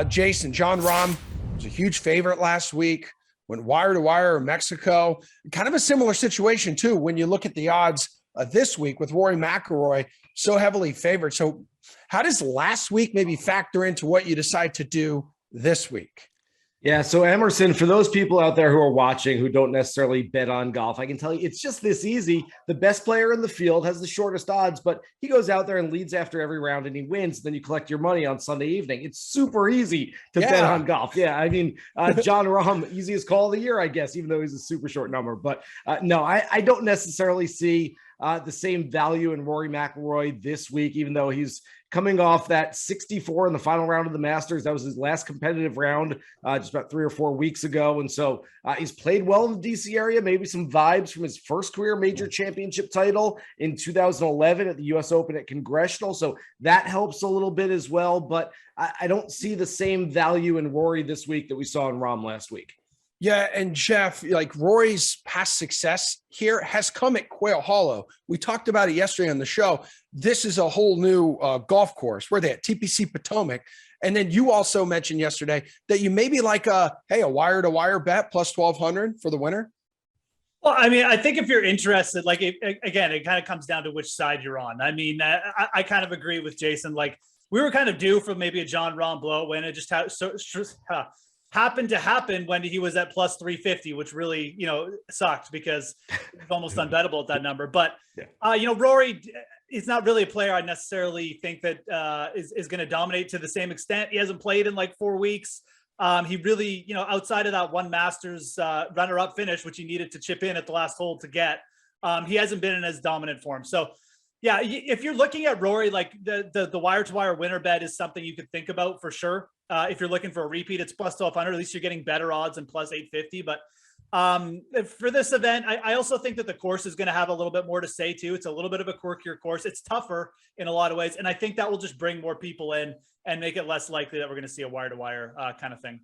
Jason, John Rahm was a huge favorite last week, went wire to wire in Mexico. Kind of a similar situation, too, when you look at the odds this week with Rory McIlroy so heavily favored. So how does last week maybe factor into what you decide to do this week? Yeah, so Emerson, for those people out there who are watching who don't necessarily bet on golf, I can tell you it's just this easy. The best player in the field has the shortest odds, but he goes out there and leads after every round and he wins. Then you collect your money on Sunday evening. It's super easy to bet on golf. Yeah, I mean, John Rahm, easiest call of the year, I guess, even though he's a super short number. But no, I don't necessarily see the same value in Rory McIlroy this week, even though he's coming off that 64 in the final round of the Masters. That was his last competitive round just about 3 or 4 weeks ago. And so he's played well in the DC area, maybe some vibes from his first career major championship title in 2011 at the US Open at Congressional. So that helps a little bit as well. But I don't see the same value in Rory this week that we saw in Rahm last week. Yeah, and Geoff, like Rory's past success here has come at Quail Hollow. We talked about it yesterday on the show. This is a whole new golf course. Where they at? TPC Potomac. And then you also mentioned yesterday that you maybe like a wire-to-wire bet plus 1,200 for the winner. Well, I mean, I think if you're interested, like, again, it kind of comes down to which side you're on. I mean, I kind of agree with Jason. Like, we were kind of due for maybe a John Rahm blow win. It just happened to happen when he was at plus 350, which really, sucked because it's almost unbettable at that number. But, Rory is not really a player I necessarily think that is going to dominate to the same extent. He hasn't played in like 4 weeks. He really, outside of that one Masters runner-up finish, which he needed to chip in at the last hole to get, he hasn't been in as dominant form. So, yeah, if you're looking at Rory, like the wire-to-wire winner bet is something you could think about for sure. If you're looking for a repeat, it's plus 1,200. At least you're getting better odds than plus 850. But for this event, I also think that the course is going to have a little bit more to say too. It's a little bit of a quirkier course. It's tougher in a lot of ways. And I think that will just bring more people in and make it less likely that we're going to see a wire-to-wire kind of thing.